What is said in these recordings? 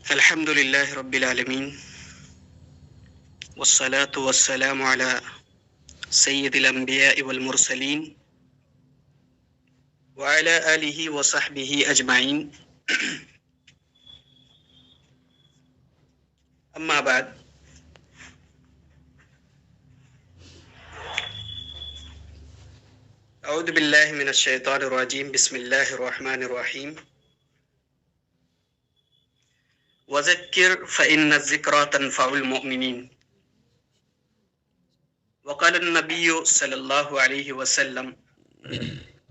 الحمد لله رب العالمين والصلاة والسلام على سيد الأنبياء والمرسلين وعلى آله وصحبه أجمعين. أما بعد، أعوذ بالله من الشيطان الرجيم. بسم الله الرحمن الرحيم. وذكر فإن الذكرى تنفع المؤمنين. وقال النبي صلى الله عليه وسلم: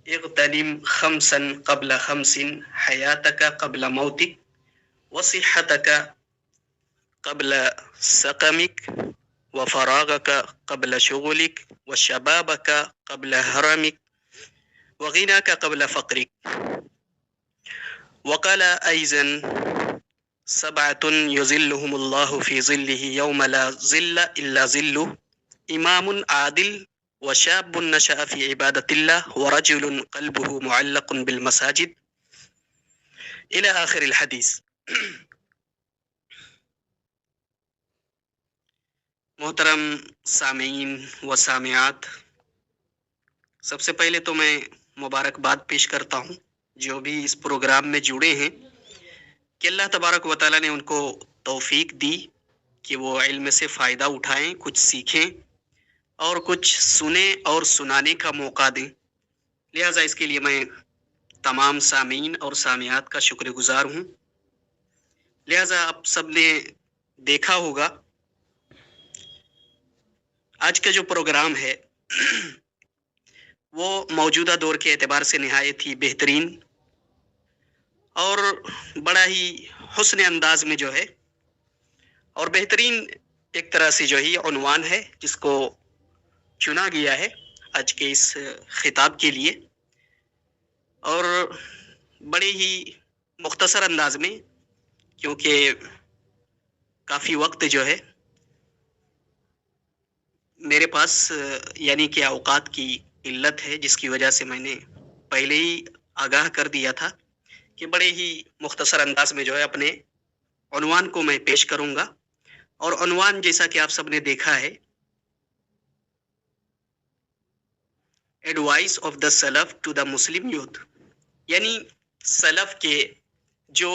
اغتنم خمسا قبل خمس، حياتك قبل موتك، وصحتك قبل سقمك، وفراغك قبل شغلك، وشبابك قبل هرمك، وغناك قبل فقرك. وقال أيضا: سبعة يظلهم الله في ظله يوم لا ظل إلا ظله، إمام عادل، وشاب نشأ في عبادة الله، ورجل قلبه معلق بالمساجد، إلى آخر الحدیث. محترم سامعین و سامعات، سب سے پہلے تو میں مبارکباد پیش کرتا ہوں جو بھی اس پروگرام میں جڑے ہیں کہ اللہ تبارک و تعالیٰ نے ان کو توفیق دی کہ وہ علم سے فائدہ اٹھائیں، کچھ سیکھیں اور کچھ سنیں اور سنانے کا موقع دیں. لہٰذا اس کے لیے میں تمام سامعین اور سامعات کا شکر گزار ہوں. لہٰذا آپ سب نے دیکھا ہوگا آج کا جو پروگرام ہے وہ موجودہ دور کے اعتبار سے نہایت ہی بہترین اور بڑا ہی حسن انداز میں جو ہے اور بہترین ایک طرح سے جو ہی عنوان ہے جس کو چنا گیا ہے آج کے اس خطاب کے لیے، اور بڑے ہی مختصر انداز میں، کیونکہ کافی وقت جو ہے میرے پاس یعنی کہ اوقات کی قلت ہے، جس کی وجہ سے میں نے پہلے ہی آگاہ کر دیا تھا کہ بڑے ہی مختصر انداز میں جو ہے اپنے عنوان کو میں پیش کروں گا. اور عنوان جیسا کہ آپ سب نے دیکھا ہے، ایڈوائس آف دا سلف ٹو دا مسلم یوتھ، یعنی سلف کے جو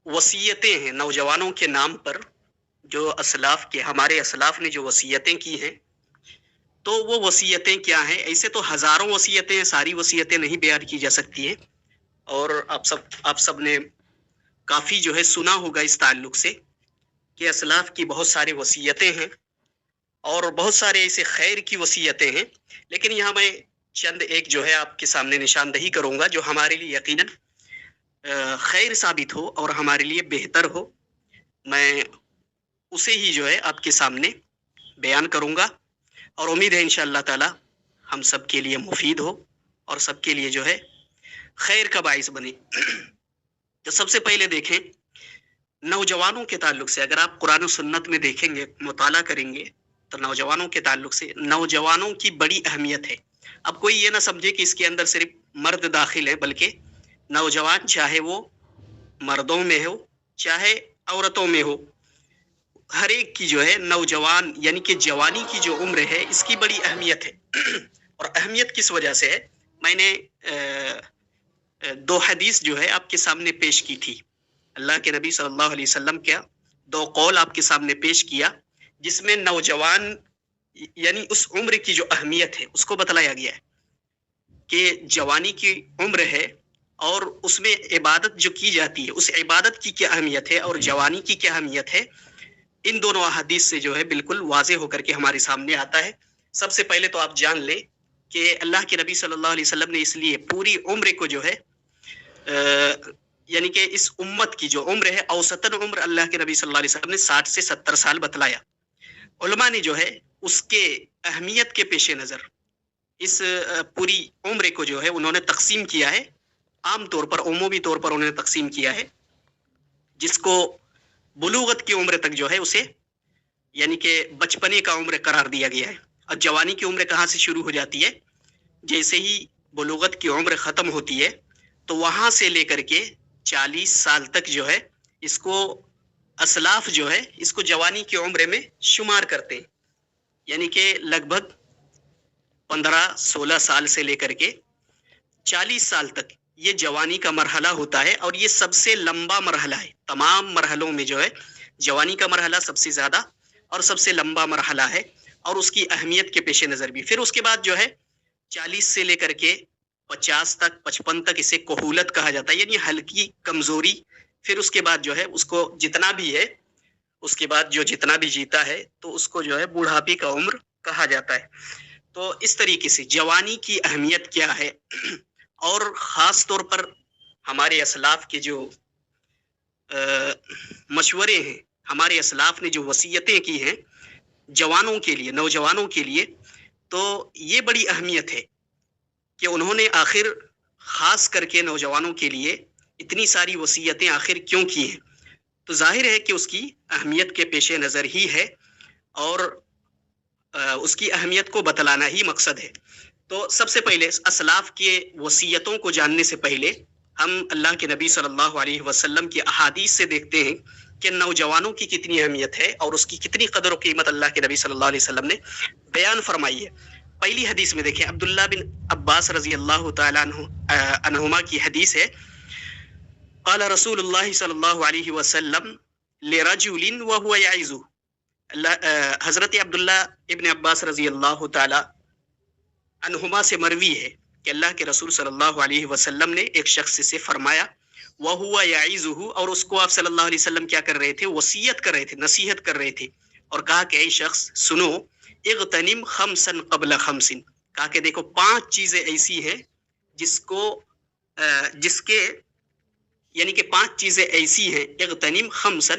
وصیتیں ہیں نوجوانوں کے نام پر، جو اسلاف کے ہمارے اسلاف نے جو وصیتیں کی ہیں، تو وہ وصیتیں کیا ہیں؟ ایسے تو ہزاروں وصیتیں ہیں، ساری وصیتیں نہیں بیان کی جا سکتی ہیں، اور آپ سب نے کافی جو ہے سنا ہوگا اس تعلق سے کہ اسلاف کی بہت سارے وصیتیں ہیں اور بہت سارے ایسے خیر کی وصیتیں ہیں. لیکن یہاں میں چند ایک جو ہے آپ کے سامنے نشاندہی کروں گا جو ہمارے لیے یقیناً خیر ثابت ہو اور ہمارے لیے بہتر ہو. میں اسے ہی جو ہے آپ کے سامنے بیان کروں گا اور امید ہے انشاءاللہ تعالی ہم سب کے لیے مفید ہو اور سب کے لیے جو ہے خیر کا باعث بنے. تو سب سے پہلے دیکھیں نوجوانوں کے تعلق سے، اگر آپ قرآن و سنت میں دیکھیں گے، مطالعہ کریں گے، تو نوجوانوں کے تعلق سے نوجوانوں کی بڑی اہمیت ہے. اب کوئی یہ نہ سمجھے کہ اس کے اندر صرف مرد داخل ہے، بلکہ نوجوان چاہے وہ مردوں میں ہو چاہے عورتوں میں ہو، ہر ایک کی جو ہے نوجوان یعنی کہ جوانی کی جو عمر ہے اس کی بڑی اہمیت ہے. اور اہمیت کس وجہ سے ہے؟ میں نے دو حدیث جو ہے آپ کے سامنے پیش کی تھی. اللہ کے نبی صلی اللہ علیہ وسلم کا دو قول آپ کے سامنے پیش کیا جس میں نوجوان یعنی اس عمر کی جو اہمیت ہے اس کو بتلایا گیا ہے کہ جوانی کی عمر ہے اور اس میں عبادت جو کی جاتی ہے اس عبادت کی کیا اہمیت ہے اور جوانی کی کیا اہمیت ہے. ان دونوں احادیث سے جو ہے بالکل واضح ہو کر کے ہمارے سامنے آتا ہے. سب سے پہلے تو آپ جان لیں کہ اللہ کے نبی صلی اللہ علیہ وسلم نے اس لیے پوری عمر کو جو ہے یعنی کہ اس امت کی جو عمر ہے اوسطاً عمر اللہ کے نبی صلی اللہ علیہ وسلم نے 60 سے 70 سال بتلایا. علماء نے جو ہے اس کے اہمیت کے پیش نظر اس پوری عمر کو جو ہے انہوں نے تقسیم کیا ہے. عام طور پر عمومی طور پر انہوں نے تقسیم کیا ہے، جس کو بلوغت کی عمر تک جو ہے اسے یعنی کہ بچپنے کا عمر قرار دیا گیا ہے. اور جوانی کی عمر کہاں سے شروع ہو جاتی ہے؟ جیسے ہی بلوغت کی عمر ختم ہوتی ہے تو وہاں سے لے کر کے 40 سال تک جو ہے اس کو اسلاف جو ہے اس کو جوانی کی عمر میں شمار کرتے ہیں، یعنی کہ لگ بھگ 15-16 سال سے لے کر کے 40 سال تک یہ جوانی کا مرحلہ ہوتا ہے، اور یہ سب سے لمبا مرحلہ ہے۔ تمام مرحلوں میں جو ہے جوانی کا مرحلہ سب سے زیادہ اور سب سے لمبا مرحلہ ہے، اور اس کی اہمیت کے پیش نظر بھی۔ پھر اس کے بعد جو ہے 40 سے لے کر کے 50 تک 55 تک اسے کہولت کہا جاتا ہے، یعنی ہلکی کمزوری۔ پھر اس کے بعد جو ہے اس کو جتنا بھی ہے، اس کے بعد جو جتنا بھی جیتا ہے تو اس کو جو ہے بوڑھاپے کا عمر کہا جاتا ہے۔ تو اس طریقے سے جوانی کی اہمیت کیا ہے، اور خاص طور پر ہمارے اسلاف کے جو مشورے ہیں، ہمارے اسلاف نے جو وصیتیں کی ہیں جوانوں کے لیے، نوجوانوں کے لیے، تو یہ بڑی اہمیت ہے کہ انہوں نے آخر خاص کر کے نوجوانوں کے لیے اتنی ساری وصیتیں آخر کیوں کی ہیں۔ تو ظاہر ہے کہ اس کی اہمیت کے پیش نظر ہی ہے، اور اس کی اہمیت کو بتلانا ہی مقصد ہے۔ تو سب سے پہلے اسلاف کے وصیتوں کو جاننے سے پہلے ہم اللہ کے نبی صلی اللہ علیہ وسلم کی احادیث سے دیکھتے ہیں کہ نوجوانوں کی کتنی اہمیت ہے اور اس کی کتنی قدر و قیمت اللہ کے نبی صلی اللہ علیہ وسلم نے بیان فرمائی ہے۔ پہلی حدیث میں دیکھیں، عبداللہ بن عباس رضی اللہ تعالیٰ عنہما کی حدیث ہے، قال رسول اللہ صلی اللہ علیہ وسلم لرجل وهو يعظه۔ حضرت عبداللہ ابن عباس رضی اللہ تعالی عنہما سے مروی ہے کہ اللہ کے رسول صلی اللہ علیہ وسلم نے ایک شخص سے فرمایا، وَهُوَ يَعِظُهُ، اور اس کو آپ صلی اللہ علیہ وسلم کیا کر رہے تھے؟ وصیت کر رہے تھے، نصیحت کر رہے تھے، اور کہا کہ اے شخص سنو، اغتنم خمسا قبل خمس، کہا کہ دیکھو 5 چیزیں ایسی ہیں جس کے یعنی کہ 5 چیزیں ایسی ہیں، اغتنم خمسا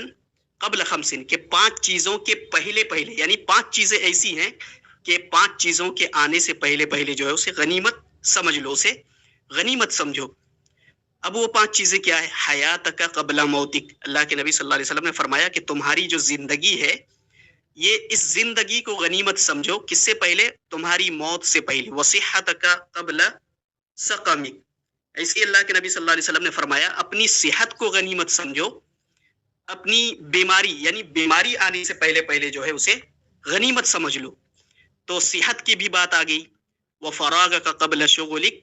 قبل خمس، کہ 5 چیزوں کے پہلے یعنی 5 چیزیں ایسی ہیں کہ 5 چیزوں کے آنے سے پہلے جو ہے اسے غنیمت سمجھ لو، اسے غنیمت سمجھو۔ اب وہ 5 چیزیں کیا ہے؟ حیاتک قبل موتک، اللہ کے نبی صلی اللہ علیہ وسلم نے فرمایا کہ تمہاری جو زندگی ہے، یہ اس زندگی کو غنیمت سمجھو، کس سے پہلے؟ تمہاری موت سے پہلے۔ وصحتک قبل سقمک، ایسے ہی اللہ کے نبی صلی اللہ علیہ وسلم نے فرمایا اپنی صحت کو غنیمت سمجھو، اپنی بیماری یعنی بیماری آنے سے پہلے جو ہے اسے غنیمت سمجھ لو۔ تو صحت کی بھی بات آ گئی۔ وفراغک قبل شغلک،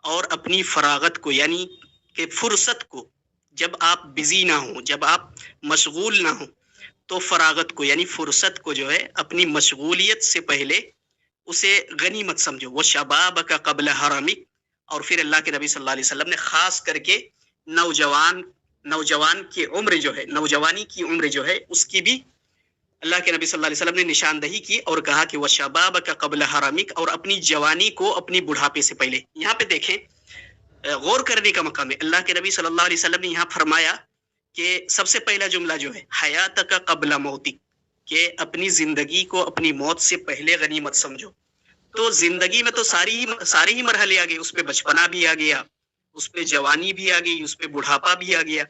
اور اپنی فراغت کو یعنی کہ فرصت کو، جب آپ بزی نہ ہوں، جب آپ مشغول نہ ہوں، تو فراغت کو یعنی فرصت کو جو ہے اپنی مشغولیت سے پہلے اسے غنیمت سمجھو۔ وشبابک قبل حرمک، اور پھر اللہ کے نبی صلی اللہ علیہ وسلم نے خاص کر کے نوجوان کی عمر جو ہے، نوجوانی کی عمر جو ہے اس کی بھی اللہ کے نبی صلی اللہ علیہ وسلم نے نشاندہی کی، اور کہا کہ وشبابک قبل حرمک، اور اپنی جوانی کو اپنی بڑھاپے سے پہلے۔ یہاں پہ دیکھیں، غور کرنے کا مقام ہے، اللہ کے نبی صلی اللہ علیہ وسلم نے یہاں فرمایا کہ سب سے پہلا جملہ جو ہے حیاتک قبل موتک، کہ اپنی زندگی کو اپنی موت سے پہلے غنیمت سمجھو۔ تو زندگی میں تو سارے ہی مرحلے آ گئے، اس پہ بچپنا بھی آ گیا، اس پہ جوانی بھی آ گئی، اس پہ بڑھاپا بھی آ گیا،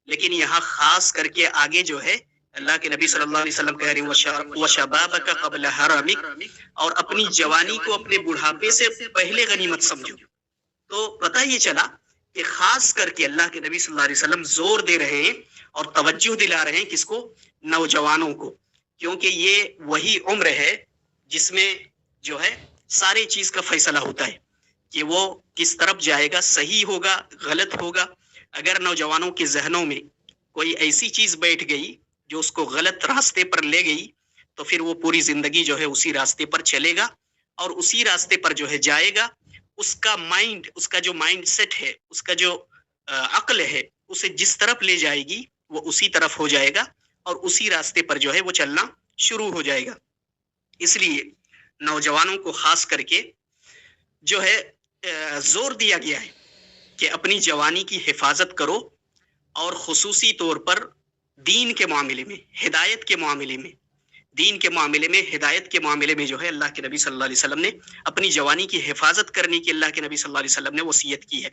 لیکن یہاں خاص کر کے آگے جو ہے اللہ کے نبی صلی اللہ علیہ وسلم کہہ رہے ہیں وشبابک قبل حرمک، اور اپنی جوانی کو اپنے بڑھاپے سے پہلے غنیمت سمجھو۔ تو پتہ یہ چلا کہ خاص کر کے اللہ کے نبی صلی اللہ علیہ وسلم زور دے رہے ہیں اور توجہ دلا رہے ہیں کس کو؟ نوجوانوں کو، کیونکہ یہ وہی عمر ہے جس میں جو ہے ساری چیز کا فیصلہ ہوتا ہے کہ وہ کس طرف جائے گا، صحیح ہوگا غلط ہوگا۔ اگر نوجوانوں کے ذہنوں میں کوئی ایسی چیز بیٹھ گئی جو اس کو غلط راستے پر لے گئی، تو پھر وہ پوری زندگی جو ہے اسی راستے پر چلے گا، اور اسی راستے پر جو ہے جائے گا۔ اس کا مائنڈ، اس کا جو مائنڈ سیٹ ہے، اس کا جو عقل ہے، اسے جس طرف لے جائے گی وہ اسی طرف ہو جائے گا، اور اسی راستے پر جو ہے وہ چلنا شروع ہو جائے گا۔ اس لیے نوجوانوں کو خاص کر کے جو ہے زور دیا گیا ہے کہ اپنی جوانی کی حفاظت کرو، اور خصوصی طور پر دین کے معاملے میں، ہدایت کے معاملے میں، دین کے معاملے میں، ہدایت کے معاملے میں جو ہے اللہ کے نبی صلی اللہ علیہ وسلم نے اپنی جوانی کی حفاظت کرنے کی اللہ کے نبی صلی اللہ علیہ وسلم نے وصیت کی ہے۔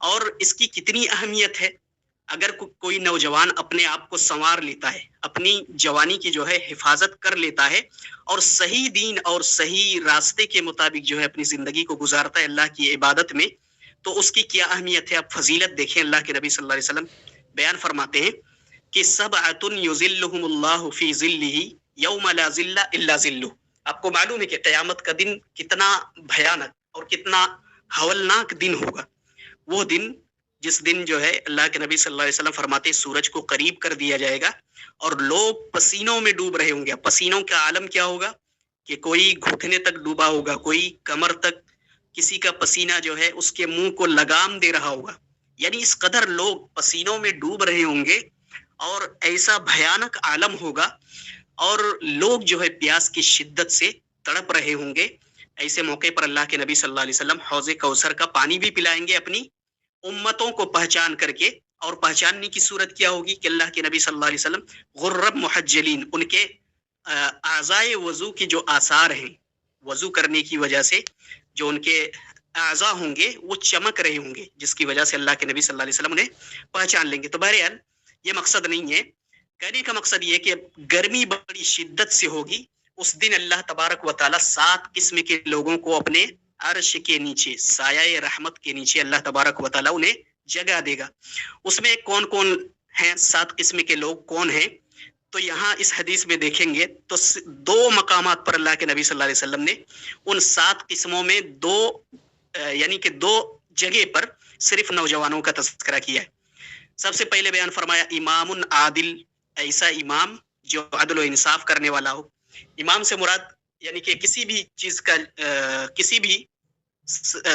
اور اس کی کتنی اہمیت ہے، اگر کوئی نوجوان اپنے آپ کو سنوار لیتا ہے، اپنی جوانی کی جو ہے حفاظت کر لیتا ہے، اور صحیح دین اور صحیح راستے کے مطابق جو ہے اپنی زندگی کو گزارتا ہے اللہ کی عبادت میں، تو اس کی کیا اہمیت ہے۔ اب فضیلت دیکھیں، اللہ کے نبی صلی اللہ علیہ وسلم بیان فرماتے ہیں کہ سبعۃ یظلہم اللہ فی ظلہ یوم لا ظل الا ظلہ. آپ کو معلوم ہے کہ قیامت کا دن کتنا بھیانک اور کتنا ہولناک دن ہوگا. وہ دن جس دن جو ہے اللہ کے نبی صلی اللہ علیہ وسلم فرماتے سورج کو قریب کر دیا جائے گا اور لوگ پسینوں میں ڈوب رہے ہوں گے. پسینوں کا عالم کیا ہوگا کہ کوئی گھٹنے تک ڈوبا ہوگا, کوئی کمر تک, کسی کا پسینہ جو ہے اس کے منہ کو لگام دے رہا ہوگا. یعنی اس قدر لوگ پسینوں میں ڈوب رہے ہوں گے اور ایسا بھیانک عالم ہوگا, اور لوگ جو ہے پیاس کی شدت سے تڑپ رہے ہوں گے. ایسے موقع پر اللہ کے نبی صلی اللہ علیہ وسلم حوض کوثر کا پانی بھی پلائیں گے اپنی امتوں کو پہچان کر کے. اور پہچاننے کی صورت کیا ہوگی کہ اللہ کے نبی صلی اللہ علیہ وسلم غرب محجلین, ان کے اعضائے وضو کی جو آثار ہیں, وضو کرنے کی وجہ سے جو ان کے اعضاء ہوں گے وہ چمک رہے ہوں گے, جس کی وجہ سے اللہ کے نبی صلی اللہ علیہ وسلم انہیں پہچان لیں گے. تو بہرحال یہ مقصد نہیں ہے, کہنے کا مقصد یہ کہ گرمی بڑی شدت سے ہوگی. اس دن اللہ تبارک و تعالیٰ 7 قسم کے لوگوں کو اپنے عرش کے نیچے, سایہ رحمت کے نیچے اللہ تبارک و تعالیٰ انہیں جگہ دے گا. اس میں کون کون ہیں, 7 قسم کے لوگ کون ہیں؟ تو یہاں اس حدیث میں دیکھیں گے تو 2 مقامات پر اللہ کے نبی صلی اللہ علیہ وسلم نے ان 7 قسموں میں 2 یعنی کہ 2 جگہ پر صرف نوجوانوں کا تذکرہ کیا ہے. سب سے پہلے بیان فرمایا امام عادل, ایسا امام جو عدل و انصاف کرنے والا ہو. امام سے مراد یعنی کہ کسی بھی چیز کا, کسی بھی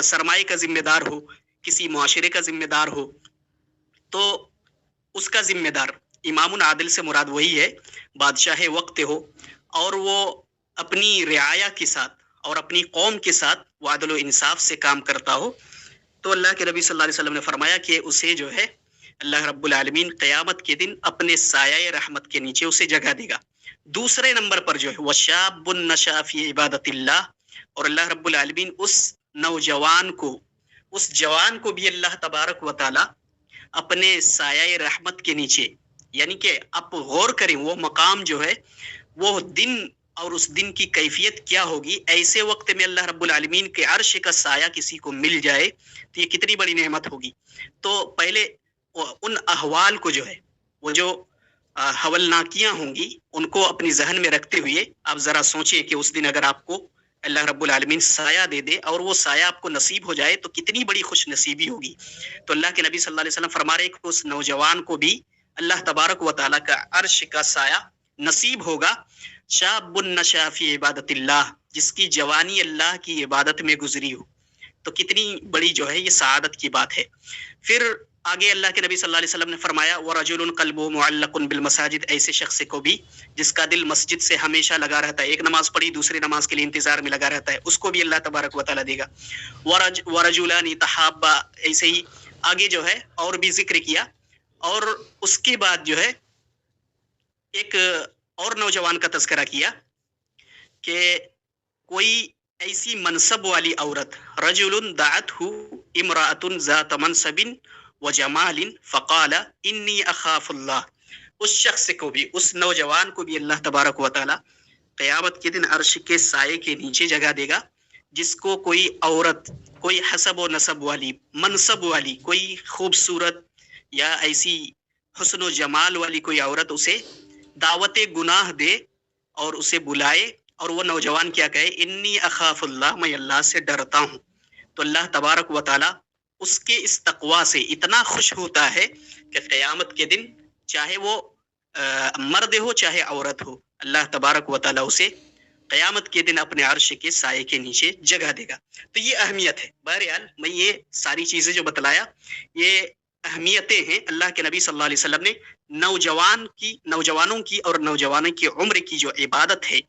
سرمایہ کا ذمہ دار ہو, کسی معاشرے کا ذمہ دار ہو, تو اس کا ذمہ دار. امام عادل سے مراد وہی ہے بادشاہ وقت ہو اور وہ اپنی رعایا کے ساتھ اور اپنی قوم کے ساتھ وہ عدل و انصاف سے کام کرتا ہو. تو اللہ کے نبی صلی اللہ علیہ وسلم نے فرمایا کہ اسے جو ہے اللہ رب العالمین قیامت کے دن اپنے سایہ رحمت کے نیچے اسے جگہ دے گا. دوسرے نمبر پر جو ہے وشاب نشأ فی عبادت اللہ, اور اللہ رب العالمین اس نوجوان کو, اس جوان کو بھی اللہ تبارک و تعالی اپنے سایہ رحمت کے نیچے, یعنی کہ آپ غور کریں وہ مقام جو ہے, وہ دن اور اس دن کی کیفیت کیا ہوگی. ایسے وقت میں اللہ رب العالمین کے عرش کا سایہ کسی کو مل جائے تو یہ کتنی بڑی نعمت ہوگی. تو پہلے ان احوال کو جو ہے, وہ جو حولناکیاں ہوں گی, ان کو اپنی ذہن میں رکھتے ہوئے آپ ذرا سوچیں کہ اس دن اگر آپ کو اللہ رب العالمین سایہ دے دے اور وہ سایہ آپ کو نصیب ہو جائے تو کتنی بڑی خوش نصیبی ہوگی. تو اللہ کے نبی صلی اللہ علیہ وسلم فرما رہے کہ اس نوجوان کو بھی اللہ تبارک و تعالیٰ کا عرش کا سایہ نصیب ہوگا. شاب نشأ فی عبادت اللہ, جس کی جوانی اللہ کی عبادت میں گزری ہو. تو کتنی بڑی جو ہے یہ سعادت کی بات ہے. پھر آگے اللہ کے نبی صلی اللہ علیہ وسلم نے فرمایا وَرَجُلٌ قَلْبُهُ مُعَلَّقٌ بِالْمَسَاجِدِ, ایسے شخص کو بھی جس کا دل مسجد سے ہمیشہ لگا رہتا ہے, ایک نماز پڑھی دوسری نماز کے لیے انتظار میں لگا رہتا ہے, اس کو بھی اللہ تبارک و تعالیٰ دے گا. وَرَجُلَانِ تَحَابَّا, ایسے ہی آگے جو ہے اور بھی ذکر کیا, اور اس کے بعد جو ہے ایک اور نوجوان کا تذکرہ کیا کہ کوئی ایسی منصب والی عورت, رجل دعته امرأة ذات منصب وجمال فقال انی اخاف اللہ, اس شخص کو بھی, اس نوجوان کو بھی اللہ تبارک و تعالی قیامت کے دن عرش کے سائے کے نیچے جگہ دے گا, جس کو کوئی عورت, کوئی حسب و نسب والی, منصب والی, کوئی خوبصورت یا ایسی حسن و جمال والی کوئی عورت اسے دعوت گناہ دے اور اسے بلائے, اور وہ نوجوان کیا کہے انی اخاف اللہ, میں اللہ سے ڈرتا ہوں. تو اللہ تبارک و تعالی اس کے اس تقوی سے اتنا خوش ہوتا ہے کہ قیامت کے دن چاہے وہ مرد ہو چاہے عورت ہو, اللہ تبارک و تعالی اسے قیامت کے دن اپنے عرش کے سائے کے نیچے جگہ دے گا. تو یہ اہمیت ہے. بہرحال میں یہ ساری چیزیں جو بتلایا یہ اہمیتیں ہیں. اللہ کے نبی صلی اللہ علیہ وسلم نے نوجوانوں کی اور نوجوانوں کی عمر کی جو عبادت ہے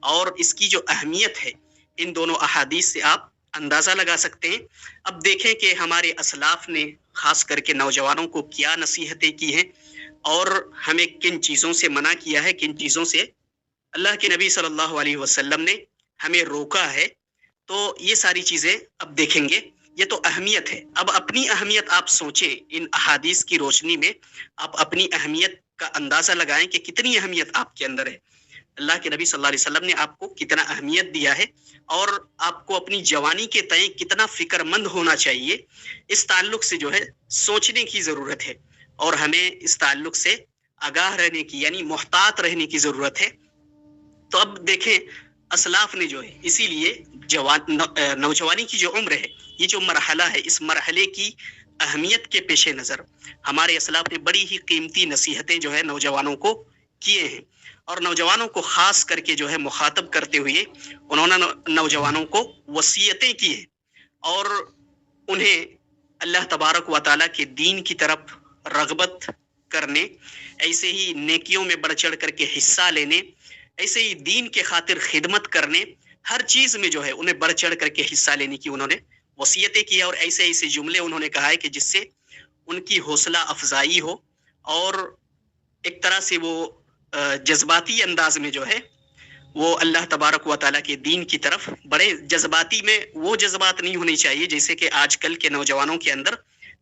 اور اس کی جو اہمیت ہے, ان دونوں احادیث سے آپ اندازہ لگا سکتے ہیں. اب دیکھیں کہ ہمارے اسلاف نے خاص کر کے نوجوانوں کو کیا نصیحتیں کی ہیں اور ہمیں کن چیزوں سے منع کیا ہے, کن چیزوں سے اللہ کے نبی صلی اللہ علیہ وسلم نے ہمیں روکا ہے. تو یہ ساری چیزیں اب دیکھیں گے. یہ تو اہمیت ہے. اب اپنی اہمیت آپ سوچیں, ان احادیث کی روشنی میں آپ اپنی اہمیت کا اندازہ لگائیں کہ کتنی اہمیت آپ کے اندر ہے. اللہ کے نبی صلی اللہ علیہ وسلم نے آپ کو کتنا اہمیت دیا ہے اور آپ کو اپنی جوانی کے تئیں کتنا فکر مند ہونا چاہیے, اس تعلق سے جو ہے سوچنے کی ضرورت ہے. اور ہمیں اس تعلق سے آگاہ رہنے کی یعنی محتاط رہنے کی ضرورت ہے۔ تو اب دیکھیں اسلاف نے جو ہے اسی لیے نوجوانی کی جو عمر ہے، یہ جو مرحلہ ہے، اس مرحلے کی اہمیت کے پیش نظر ہمارے اسلاف نے بڑی ہی قیمتی نصیحتیں جو ہے نوجوانوں کو کیے ہیں، اور نوجوانوں کو خاص کر کے جو ہے مخاطب کرتے ہوئے انہوں نے نوجوانوں کو وصیتیں کی ہیں، اور انہیں اللہ تبارک و تعالیٰ کے دین کی طرف رغبت کرنے، ایسے ہی نیکیوں میں بڑھ چڑھ کر کے حصہ لینے، ایسے ہی دین کے خاطر خدمت کرنے، ہر چیز میں جو ہے انہیں بڑھ چڑھ کر کے حصہ لینے کی انہوں نے وصیتیں کی، اور ایسے ایسے جملے انہوں نے کہا ہے کہ جس سے ان کی حوصلہ افزائی ہو، اور ایک طرح سے وہ جذباتی انداز میں جو ہے وہ اللہ تبارک و تعالیٰ کے دین کی طرف بڑے جذباتی میں وہ جذبات نہیں ہونے چاہیے جیسے کہ آج کل کے نوجوانوں کے اندر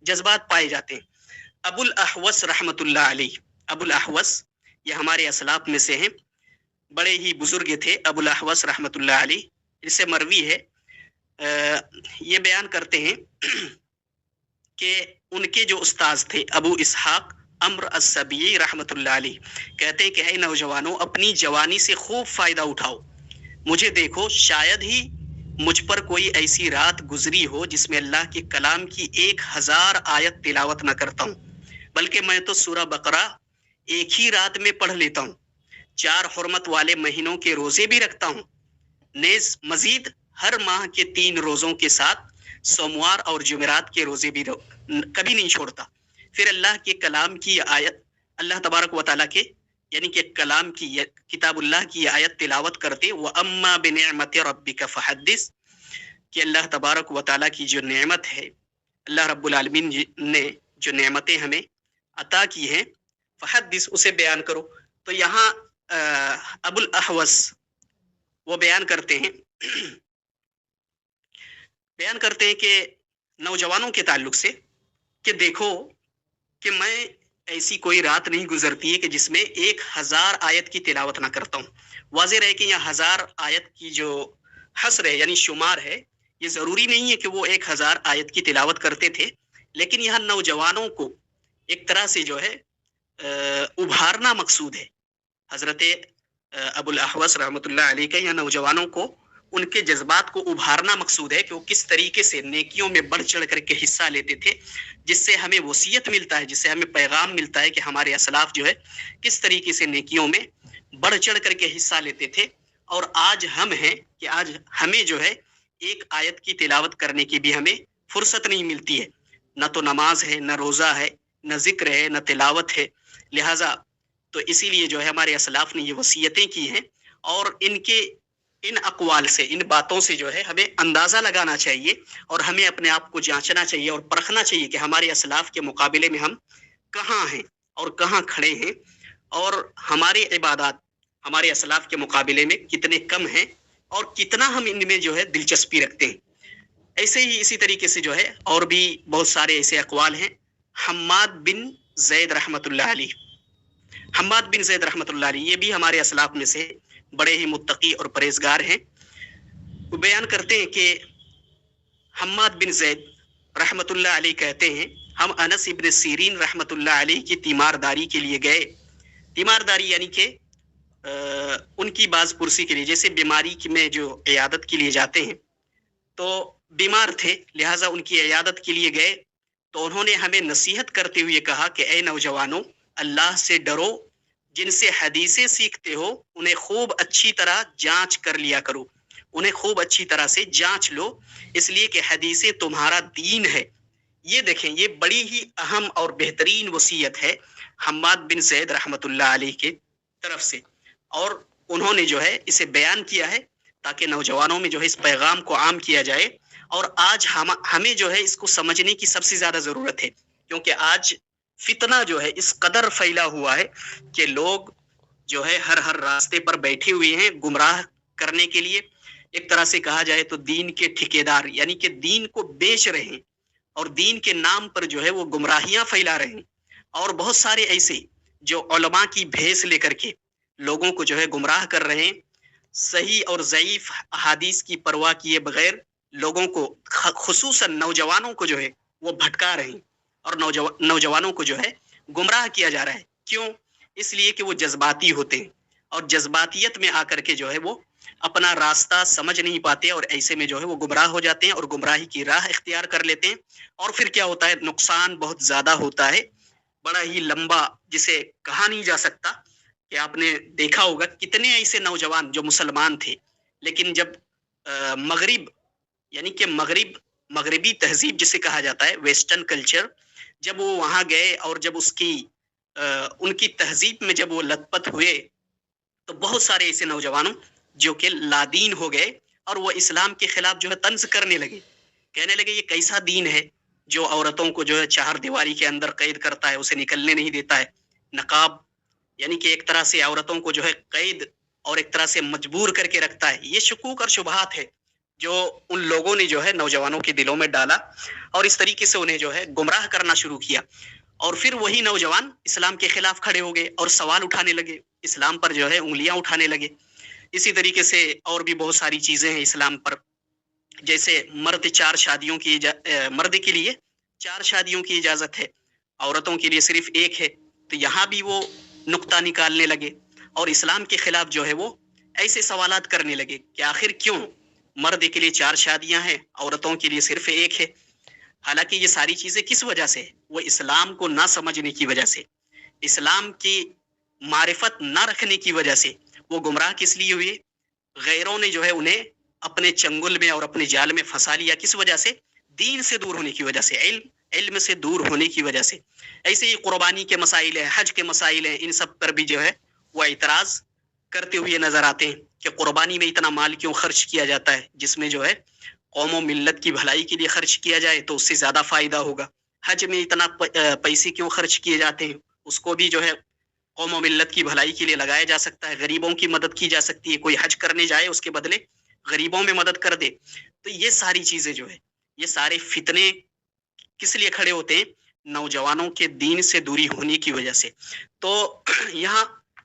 جذبات پائے جاتے ہیں۔ ابو الاحوص رحمۃ اللہ علیہ، ابو الاحوص یہ ہمارے اسلاف میں سے ہیں، بڑے ہی بزرگ تھے ابو الاحوص رحمۃ اللہ علیہ، اس سے مروی ہے، یہ بیان کرتے ہیں کہ ان کے جو استاذ تھے ابو اسحاق امر السبیعی رحمۃ اللہ علیہ، کہتے ہیں کہ اے نوجوانوں اپنی جوانی سے خوب فائدہ اٹھاؤ، مجھے دیکھو شاید ہی مجھ پر کوئی ایسی رات گزری ہو جس میں اللہ کے کلام کی 1000 آیت تلاوت نہ کرتا ہوں، بلکہ میں تو سورہ بقرہ ایک ہی رات میں پڑھ لیتا ہوں، 4 حرمت والے مہینوں کے روزے بھی رکھتا ہوں، نیز مزید ہر ماہ کے 3 روزوں کے ساتھ سوموار اور جمعرات کے روزے بھی کبھی نہیں چھوڑتا۔ پھر اللہ کے کلام کی آیت، اللہ تبارک و تعالیٰ کے یعنی کہ کلام کی کتاب اللہ کی آیت تلاوت کرتے، وَأَمَّا بِنِعْمَةِ رَبِّكَ فَحَدِّثْ، کہ اللہ تبارک و تعالیٰ کی جو نعمت ہے، اللہ رب العالمین نے جو نعمتیں ہمیں عطا کی ہیں، فحدث اسے بیان کرو۔ تو یہاں ابو الاحوص وہ بیان کرتے ہیں کہ نوجوانوں کے تعلق سے کہ دیکھو کہ میں ایسی کوئی رات نہیں گزرتی ہے کہ جس میں 1000 آیت کی تلاوت نہ کرتا ہوں۔ واضح رہے کہ یہ 1000 آیت کی جو حصر ہے یعنی شمار ہے، یہ ضروری نہیں ہے کہ وہ 1000 آیت کی تلاوت کرتے تھے، لیکن یہاں نوجوانوں کو ایک طرح سے جو ہے ابھارنا مقصود ہے۔ حضرت ابو الاحوص رحمۃ اللہ علیہ کا یہاں نوجوانوں کو ان کے جذبات کو ابھارنا مقصود ہے کہ وہ کس طریقے سے نیکیوں میں بڑھ چڑھ کر کے حصہ لیتے تھے، جس سے ہمیں وصیت ملتا ہے، جس سے ہمیں پیغام ملتا ہے کہ ہمارے اسلاف جو ہے کس طریقے سے نیکیوں میں بڑھ چڑھ کر کے حصہ لیتے تھے، اور آج ہم ہیں کہ آج ہمیں جو ہے ایک آیت کی تلاوت کرنے کی بھی ہمیں فرصت نہیں ملتی ہے، نہ تو نماز ہے، نہ روزہ ہے، نہ ذکر ہے، نہ تلاوت ہے۔ لہٰذا تو اسی لیے جو ہے ہمارے اسلاف نے یہ وصیتیں کی ہیں، اور ان اقوال سے، ان باتوں سے جو ہے ہمیں اندازہ لگانا چاہیے، اور ہمیں اپنے آپ کو جانچنا چاہیے اور پرکھنا چاہیے کہ ہمارے اسلاف کے مقابلے میں ہم کہاں ہیں اور کہاں کھڑے ہیں، اور ہماری عبادات ہمارے اسلاف کے مقابلے میں کتنے کم ہیں، اور کتنا ہم ان میں جو ہے دلچسپی رکھتے ہیں۔ ایسے ہی اسی طریقے سے جو ہے اور بھی بہت سارے ایسے اقوال ہیں۔ حماد بن زید رحمۃ اللہ علیہ، حماد بن زید رحمۃ اللہ علیہ، یہ بھی ہمارے اسلاف میں سے بڑے ہی متقی اور پرہیزگار ہیں۔ وہ بیان کرتے ہیں کہ حماد بن زید رحمۃ اللہ علیہ کہتے ہیں ہم انس ابن سیرین رحمۃ اللہ علیہ کی تیمارداری کے لیے گئے۔ تیمارداری یعنی کہ ان کی باز پرسی کے لیے، جیسے بیماری میں جو عیادت کے لیے جاتے ہیں، تو بیمار تھے لہٰذا ان کی عیادت کے لیے گئے، تو انہوں نے ہمیں نصیحت کرتے ہوئے کہا کہ اے نوجوانوں، اللہ سے ڈرو، جن سے حدیثیں سیکھتے ہو انہیں خوب اچھی طرح جانچ کر لیا کرو، انہیں خوب اچھی طرح سے جانچ لو، اس لیے کہ حدیثیں تمہارا دین ہے۔ یہ دیکھیں، یہ بڑی ہی اہم اور بہترین وصیت ہے حماد بن زید رحمۃ اللہ علیہ کے طرف سے، اور انہوں نے جو ہے اسے بیان کیا ہے تاکہ نوجوانوں میں جو ہے اس پیغام کو عام کیا جائے۔ اور آج ہمیں جو ہے اس کو سمجھنے کی سب سے زیادہ ضرورت ہے، کیونکہ آج فتنہ جو ہے اس قدر پھیلا ہوا ہے کہ لوگ جو ہے ہر راستے پر بیٹھے ہوئے ہیں گمراہ کرنے کے لیے۔ ایک طرح سے کہا جائے تو دین کے ٹھیکیدار، یعنی کہ دین کو بیچ رہے ہیں، اور دین کے نام پر جو ہے وہ گمراہیاں پھیلا رہے ہیں، اور بہت سارے ایسے جو علماء کی بھیس لے کر کے لوگوں کو جو ہے گمراہ کر رہے ہیں، صحیح اور ضعیف احادیث کی پرواہ کیے بغیر لوگوں کو، خصوصاً نوجوانوں کو جو ہے وہ بھٹکا رہے ہیں، اور نوجوانوں کو جو ہے گمراہ کیا جا رہا ہے۔ کیوں؟ اس لیے کہ وہ جذباتی ہوتے ہیں، اور جذباتیت میں آ کر کے جو ہے وہ اپنا راستہ سمجھ نہیں پاتے، اور ایسے میں جو ہے وہ گمراہ ہو جاتے ہیں اور گمراہی کی راہ اختیار کر لیتے ہیں. اور پھر کیا ہوتا ہے، نقصان بہت زیادہ ہوتا ہے، بڑا ہی لمبا، جسے کہا نہیں جا سکتا. کہ آپ نے دیکھا ہوگا کتنے ایسے نوجوان جو مسلمان تھے، لیکن جب مغرب، یعنی کہ مغربی تہذیب جسے کہا جاتا ہے، ویسٹرن کلچر، جب وہ وہاں گئے اور جب ان کی تہذیب میں جب وہ لت پت ہوئے، تو بہت سارے ایسے نوجوانوں جو کہ لادین ہو گئے اور وہ اسلام کے خلاف جو ہے طنز کرنے لگے، کہنے لگے یہ کیسا دین ہے جو عورتوں کو جو ہے چار دیواری کے اندر قید کرتا ہے، اسے نکلنے نہیں دیتا ہے. نقاب، یعنی کہ ایک طرح سے عورتوں کو جو ہے قید اور ایک طرح سے مجبور کر کے رکھتا ہے. یہ شکوک اور شبہات ہے جو ان لوگوں نے جو ہے نوجوانوں کے دلوں میں ڈالا، اور اس طریقے سے انہیں جو ہے گمراہ کرنا شروع کیا. اور پھر وہی نوجوان اسلام کے خلاف کھڑے ہو گئے اور سوال اٹھانے لگے، اسلام پر جو ہے انگلیاں اٹھانے لگے. اسی طریقے سے اور بھی بہت ساری چیزیں ہیں اسلام پر، جیسے مرد کے لیے 4 شادیوں کی اجازت ہے، عورتوں کے لیے صرف 1 ہے. تو یہاں بھی وہ نقطہ نکالنے لگے اور اسلام کے خلاف جو ہے وہ ایسے سوالات کرنے لگے کہ آخر کیوں مرد کے لیے 4 شادیاں ہیں، عورتوں کے لیے صرف 1 ہے. حالانکہ یہ ساری چیزیں کس وجہ سے، وہ اسلام کو نہ سمجھنے کی وجہ سے، اسلام کی معرفت نہ رکھنے کی وجہ سے وہ گمراہ کس لیے ہوئے. غیروں نے جو ہے انہیں اپنے چنگل میں اور اپنے جال میں پھنسا لیا. کس وجہ سے؟ دین سے دور ہونے کی وجہ سے، علم سے دور ہونے کی وجہ سے. ایسے ہی قربانی کے مسائل ہیں، حج کے مسائل ہیں، ان سب پر بھی جو ہے وہ اعتراض کرتے ہوئے نظر آتے ہیں کہ قربانی میں اتنا مال کیوں خرچ کیا جاتا ہے، جس میں جو ہے قوم و ملت کی بھلائی کے لیے خرچ کیا جائے تو اس سے زیادہ فائدہ ہوگا. حج میں اتنا پیسے کیوں خرچ کیے جاتے ہیں، اس کو بھی جو ہے قوم و ملت کی بھلائی کے لیے لگایا جا سکتا ہے، غریبوں کی مدد کی جا سکتی ہے. کوئی حج کرنے جائے اس کے بدلے غریبوں میں مدد کر دے. تو یہ ساری چیزیں جو ہے، یہ سارے فتنے کس لیے کھڑے ہوتے ہیں؟ نوجوانوں کے دین سے دوری ہونے کی وجہ سے. تو یہاں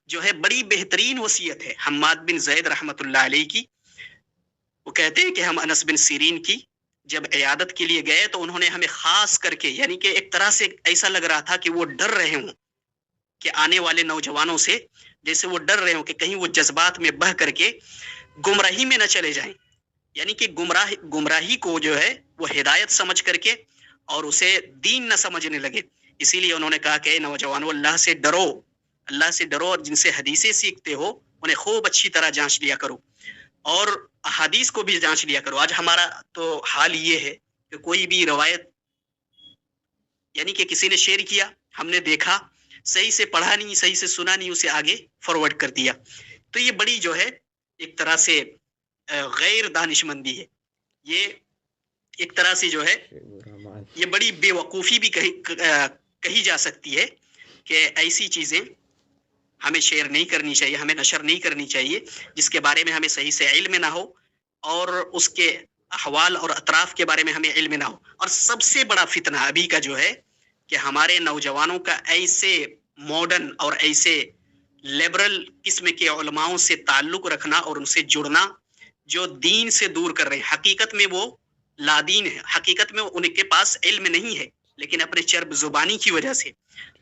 جو ہے بڑی بہترین وصیت ہے حماد بن زید رحمۃ اللہ علیہ کی. وہ کہتے ہیں کہ ہم انس بن سیرین کی جب عیادت کے لیے گئے تو انہوں نے ہمیں خاص کر کے، یعنی کہ ایک طرح سے ایسا لگ رہا تھا کہ وہ ڈر رہے ہوں کہ آنے والے نوجوانوں سے، جیسے وہ ڈر رہے ہوں کہ کہیں وہ جذبات میں بہہ کر کے گمراہی میں نہ چلے جائیں، یعنی کہ گمراہی کو جو ہے وہ ہدایت سمجھ کر کے اور اسے دین نہ سمجھنے لگے. اسی لیے انہوں نے کہا کہ اے نوجوانوں، اللہ سے ڈرو، اللہ سے ڈرو، اور جن سے حدیثیں سیکھتے ہو انہیں خوب اچھی طرح جانچ لیا کرو اور احادیث کو بھی جانچ لیا کرو. آج ہمارا تو حال یہ ہے کہ کوئی بھی روایت، یعنی کہ کسی نے شیئر کیا، ہم نے دیکھا، صحیح سے پڑھا نہیں، صحیح سے سنا نہیں، اسے آگے فارورڈ کر دیا. تو یہ بڑی جو ہے ایک طرح سے غیر دانش مندی ہے. یہ ایک طرح سے جو ہے یہ بڑی بے وقوفی بھی کہی جا سکتی ہے کہ ایسی چیزیں ہمیں شیئر نہیں کرنی چاہیے، ہمیں نشر نہیں کرنی چاہیے جس کے بارے میں ہمیں صحیح سے علم نہ ہو اور اس کے احوال اور اطراف کے بارے میں ہمیں علم نہ ہو. اور سب سے بڑا فتنہ ابھی کا جو ہے کہ ہمارے نوجوانوں کا ایسے ماڈرن اور ایسے لیبرل قسم کے علماؤں سے تعلق رکھنا اور ان سے جڑنا جو دین سے دور کر رہے ہیں. حقیقت میں وہ لادین ہے، حقیقت میں ان کے پاس علم نہیں ہے، لیکن اپنے چرب زبانی کی وجہ سے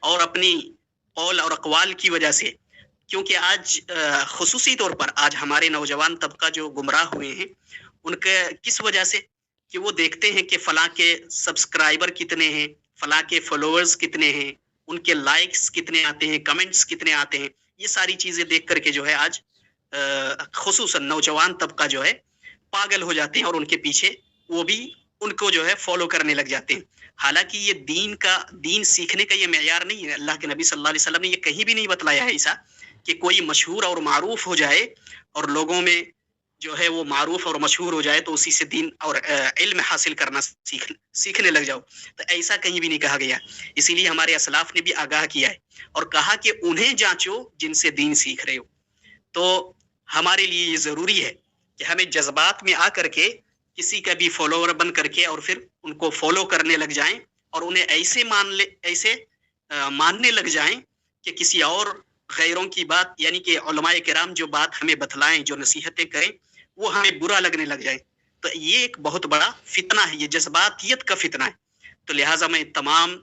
اور اپنی قول اور اقوال کی وجہ سے، کیونکہ آج خصوصی طور پر آج ہمارے نوجوان طبقہ جو گمراہ ہوئے ہیں ان کے کس وجہ سے، کہ وہ دیکھتے ہیں کہ فلاں کے سبسکرائبر کتنے ہیں، فلاں کے فالوورز کتنے ہیں، ان کے لائکس کتنے آتے ہیں، کمنٹس کتنے آتے ہیں. یہ ساری چیزیں دیکھ کر کے جو ہے آج خصوصاً نوجوان طبقہ جو ہے پاگل ہو جاتے ہیں اور ان کے پیچھے وہ بھی ان کو جو ہے فالو کرنے لگ جاتے ہیں. حالانکہ یہ دین سیکھنے کا یہ معیار نہیں ہے. اللہ کے نبی صلی اللہ علیہ وسلم نے یہ کہیں بھی نہیں بتلایا ہے ایسا کہ کوئی مشہور اور معروف ہو جائے اور لوگوں میں جو ہے وہ معروف اور مشہور ہو جائے تو اسی سے دین اور علم حاصل کرنا سیکھنے لگ جاؤ. تو ایسا کہیں بھی نہیں کہا گیا. اسی لیے ہمارے اسلاف نے بھی آگاہ کیا ہے اور کہا کہ انہیں جانچو جن سے دین سیکھ رہے ہو. تو ہمارے لیے یہ ضروری ہے کہ ہمیں جذبات میں آ کر کے کسی کا بھی فالوور بن کر کے اور پھر ان کو فالو کرنے لگ جائیں اور انہیں ایسے ماننے لگ جائیں کہ کسی اور غیروں کی بات، یعنی کہ علماء کرام جو بات ہمیں بتلائیں، جو نصیحتیں کریں، وہ ہمیں برا لگنے لگ جائے. تو یہ ایک بہت بڑا فتنہ ہے، یہ جذباتیت کا فتنہ ہے. تو لہٰذا میں تمام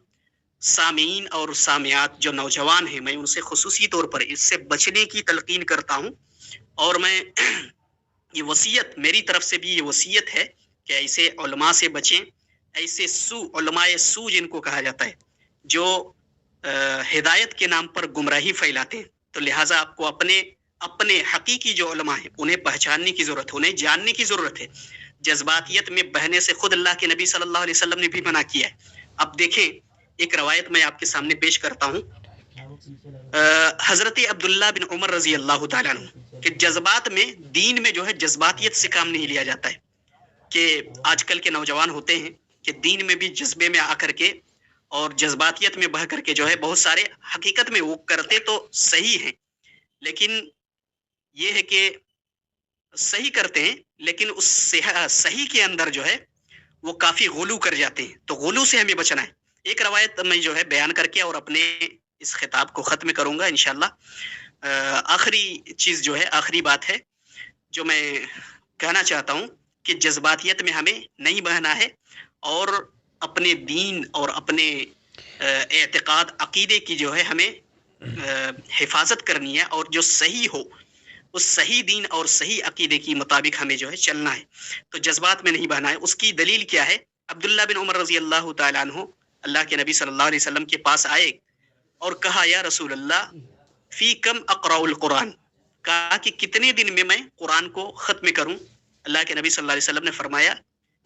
سامعین اور سامعات جو نوجوان ہیں، میں ان سے خصوصی طور پر اس سے بچنے کی تلقین کرتا ہوں، اور میں یہ وصیت میری طرف سے بھی یہ وصیت ہے کہ ایسے علماء سے بچیں، ایسے علماء سو جن کو کہا جاتا ہے، جو ہدایت کے نام پر گمراہی پھیلاتے ہیں. تو لہٰذا آپ کو اپنے حقیقی جو علماء ہیں انہیں پہچاننے کی ضرورت ہے، انہیں جاننے کی ضرورت ہے. جذباتیت میں بہنے سے خود اللہ کے نبی صلی اللہ علیہ وسلم نے بھی منع کیا ہے. اب دیکھیں، ایک روایت میں آپ کے سامنے پیش کرتا ہوں. حضرت عبداللہ بن عمر رضی اللہ تعالیٰ عنہ کہ جذبات میں، دین میں جو ہے جذباتیت سے کام نہیں لیا جاتا ہے. کہ آج کل کے نوجوان ہوتے ہیں کہ دین میں بھی جذبے میں آ کر کے اور جذباتیت میں بہ کر کے جو ہے بہت سارے، حقیقت میں وہ کرتے تو صحیح ہیں، لیکن یہ ہے کہ صحیح کرتے ہیں لیکن اس صحیح کے اندر جو ہے وہ کافی غلو کر جاتے ہیں. تو غلو سے ہمیں بچنا ہے. ایک روایت میں جو ہے بیان کر کے اور اپنے اس خطاب کو ختم کروں گا انشاءاللہ. آخری چیز جو ہے، آخری بات ہے جو میں کہنا چاہتا ہوں کہ جذباتیت میں ہمیں نہیں بہنا ہے، اور اپنے دین اور اپنے اعتقاد، عقیدے کی جو ہے ہمیں حفاظت کرنی ہے، اور جو صحیح ہو اس صحیح دین اور صحیح عقیدے کی مطابق ہمیں جو ہے چلنا ہے. تو جذبات میں نہیں بہنا ہے. اس کی دلیل کیا ہے؟ عبداللہ بن عمر رضی اللہ تعالیٰ عنہ اللہ کے نبی صلی اللہ علیہ وسلم کے پاس آئے اور کہا، یا رسول اللہ فی کم اقرأ القرآن، کہا کہ کتنے دن میں قرآن کو ختم کروں؟ اللہ کے نبی صلی اللہ علیہ وسلم نے فرمایا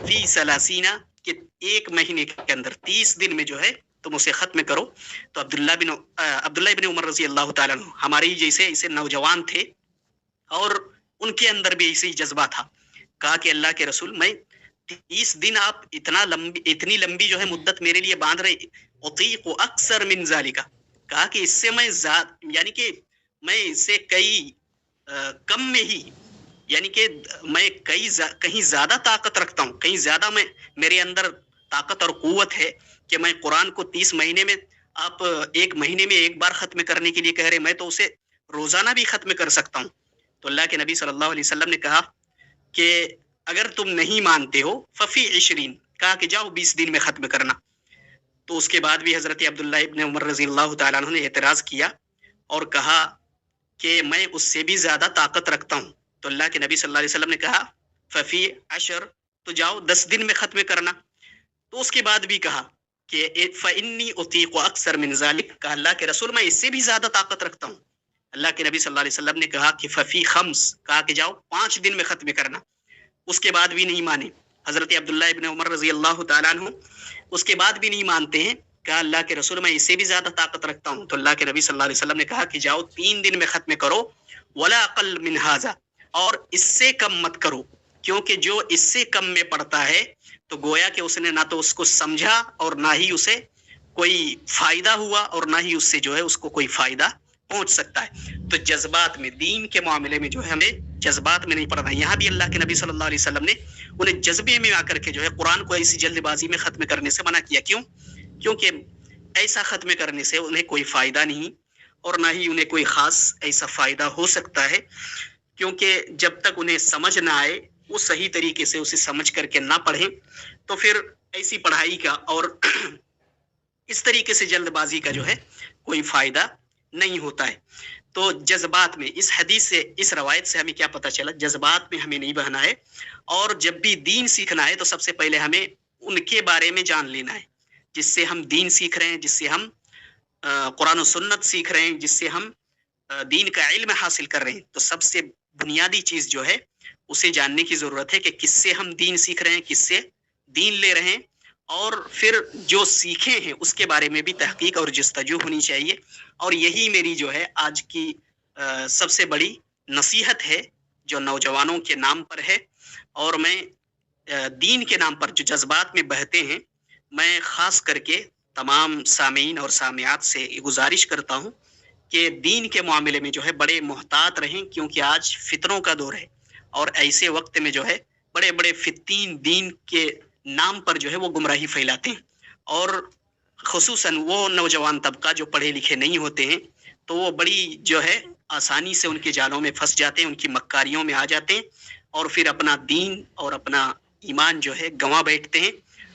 فی سلاسینہ، کہ ایک مہینے کے اندر 30 دن میں جو ہے تم اسے ختم کرو. تو عبداللہ بن عمر رضی اللہ تعالیٰ عنہ ہمارے جیسے اسے نوجوان تھے، اور ان کے اندر بھی ایسے ہی جذبہ تھا. کہا کہ اللہ کے رسول، میں 30 دن آپ اتنی لمبی جو ہے مدت میرے لیے باندھ رہے، اطیق اکثر من ذالک، کہا کہ اس سے میں یعنی کہ میں اس سے کم میں ہی، یعنی کہ میں کہیں زیادہ طاقت رکھتا ہوں، کہیں زیادہ میرے اندر طاقت اور قوت ہے کہ میں قرآن کو 30 مہینے میں، آپ ایک مہینے میں ایک بار ختم کرنے کے لیے کہہ رہے، میں تو اسے روزانہ بھی ختم کر سکتا ہوں. تو اللہ کے نبی صلی اللہ علیہ وسلم نے کہا کہ اگر تم نہیں مانتے ہو ففی 20، کہا کہ جاؤ 20 دن میں ختم کرنا. تو اس کے بعد بھی حضرت عبداللہ ابن عمر رضی اللہ تعالیٰ عنہ نے اعتراض کیا اور کہا کہ میں اس سے بھی زیادہ طاقت رکھتا ہوں. تو اللہ کے نبی صلی اللہ علیہ وسلم نے کہا ففی 10، تو جاؤ 10 دن میں ختم کرنا. تو اس کے بعد بھی کہا کہ فإنی اطیق اکثر من ذالک، کہا اللہ کے رسول میں اس سے بھی زیادہ طاقت رکھتا ہوں. اللہ کے نبی صلی اللہ علیہ وسلم نے کہا کہ ففی 5، کہا کہ جاؤ 5 دن میں ختم کرنا. اس کے بعد بھی نہیں مانے. حضرت عبداللہ ابن عمر رضی اللہ تعالیٰ عنہ اس کے بعد بھی نہیں مانتے ہیں. کہا اللہ کے رسول میں اس سے بھی زیادہ طاقت رکھتا ہوں. تو اللہ کے نبی صلی اللہ علیہ وسلم نے کہا کہ جاؤ 3 دن میں ختم کرو، ولا اقل من ھذا، اور اس سے کم مت کرو، کیونکہ جو اس سے کم میں پڑتا ہے تو گویا کہ اس نے نہ تو اس کو سمجھا اور نہ ہی اسے کوئی فائدہ ہوا، اور نہ ہی اس سے جو ہے اس کو کوئی فائدہ پہنچ سکتا ہے. تو جذبات میں، دین کے معاملے میں جو ہے ہمیں جذبات میں نہیں پڑنا. یہاں بھی اللہ کے نبی صلی اللہ علیہ وسلم نے انہیں جذبے میں آ کر کے جو ہے قرآن کو ایسی جلد بازی میں ختم کرنے سے منع کیا. کیونکہ ایسا ختم کرنے سے انہیں کوئی فائدہ نہیں، اور نہ ہی انہیں کوئی خاص ایسا فائدہ ہو سکتا ہے، کیونکہ جب تک انہیں سمجھ نہ آئے، وہ صحیح طریقے سے اسے سمجھ کر کے نہ پڑھیں، تو پھر ایسی پڑھائی کا اور اس طریقے سے جلد بازی کا جو ہے کوئی فائدہ نہیں ہوتا ہے. تو جذبات میں، اس حدیث سے، اس روایت سے ہمیں کیا پتہ چلا؟ جذبات میں ہمیں نہیں بہنا ہے، اور جب بھی دین سیکھنا ہے تو سب سے پہلے ہمیں ان کے بارے میں جان لینا ہے جس سے ہم دین سیکھ رہے ہیں، جس سے ہم قرآن و سنت سیکھ رہے ہیں، جس سے ہم دین کا علم حاصل کر رہے ہیں. تو سب سے بنیادی چیز جو ہے اسے جاننے کی ضرورت ہے کہ کس سے ہم دین سیکھ رہے ہیں، کس سے دین لے رہے ہیں، اور پھر جو سیکھے ہیں اس کے بارے میں بھی تحقیق اور جستجو ہونی چاہیے. اور یہی میری جو ہے آج کی سب سے بڑی نصیحت ہے جو نوجوانوں کے نام پر ہے. اور میں دین کے نام پر جو جذبات میں بہتے ہیں، میں خاص کر کے تمام سامعین اور سامعات سے گزارش کرتا ہوں کہ دین کے معاملے میں جو ہے بڑے محتاط رہیں، کیونکہ آج فتنوں کا دور ہے، اور ایسے وقت میں جو ہے بڑے بڑے فتین دین کے نام پر جو ہے وہ گمراہی پھیلاتے ہیں. اور خصوصاً وہ نوجوان طبقہ جو پڑھے لکھے نہیں ہوتے ہیں، تو وہ بڑی جو ہے آسانی سے ان کے جالوں میں پھنس جاتے ہیں، ان کی مکاریوں میں آ جاتے ہیں، اور پھر اپنا دین اور اپنا ایمان جو ہے گنوا بیٹھتے ہیں.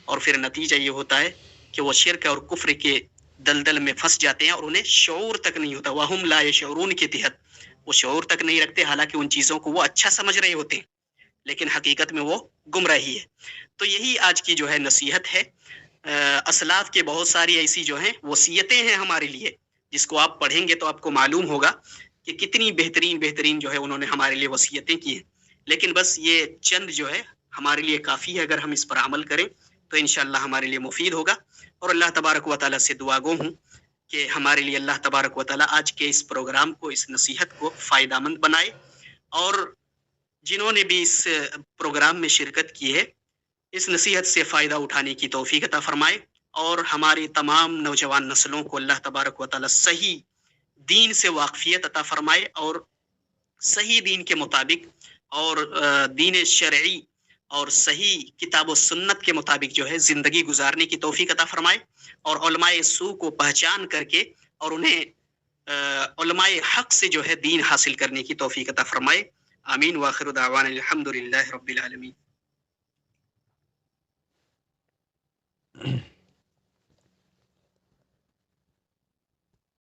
اور پھر نتیجہ یہ ہوتا ہے کہ وہ شرک اور کفر کے دلدل میں پھنس جاتے ہیں اور انہیں شعور تک نہیں ہوتا. وَهُمْ لَا يَشْعُرُونَ کے تحت وہ شعور تک نہیں رکھتے، حالانکہ ان چیزوں کو وہ اچھا سمجھ رہے ہوتے ہیں، لیکن حقیقت میں وہ گمراہی ہے. تو یہی آج کی جو ہے نصیحت ہے. اسلاف کے بہت ساری ایسی جو ہیں وصیتیں ہیں ہمارے لیے، جس کو آپ پڑھیں گے تو آپ کو معلوم ہوگا کہ کتنی بہترین بہترین جو ہے انہوں نے ہمارے لیے وصیتیں کی ہیں. لیکن بس یہ چند جو ہے ہمارے لیے کافی ہے، اگر ہم اس پر عمل کریں تو انشاءاللہ ہمارے لیے مفید ہوگا. اور اللہ تبارک و تعالیٰ سے دعا گو ہوں کہ ہمارے لیے اللہ تبارک و تعالیٰ آج کے اس پروگرام کو، اس نصیحت کو فائدہ مند بنائے، اور جنہوں نے بھی اس پروگرام میں شرکت کی ہے اس نصیحت سے فائدہ اٹھانے کی توفیق عطا فرمائے، اور ہماری تمام نوجوان نسلوں کو اللہ تبارک و تعالیٰ صحیح دین سے واقفیت عطا فرمائے، اور صحیح دین کے مطابق اور دین شرعی اور صحیح کتاب و سنت کے مطابق جو ہے زندگی گزارنے کی توفیق عطا فرمائے، اور علماء سو کو پہچان کر کے اور انہیں علماء حق سے جو ہے دین حاصل کرنے کی توفیق عطا فرمائے. آمین. وآخر دعوانا الحمد للہ رب العالمین.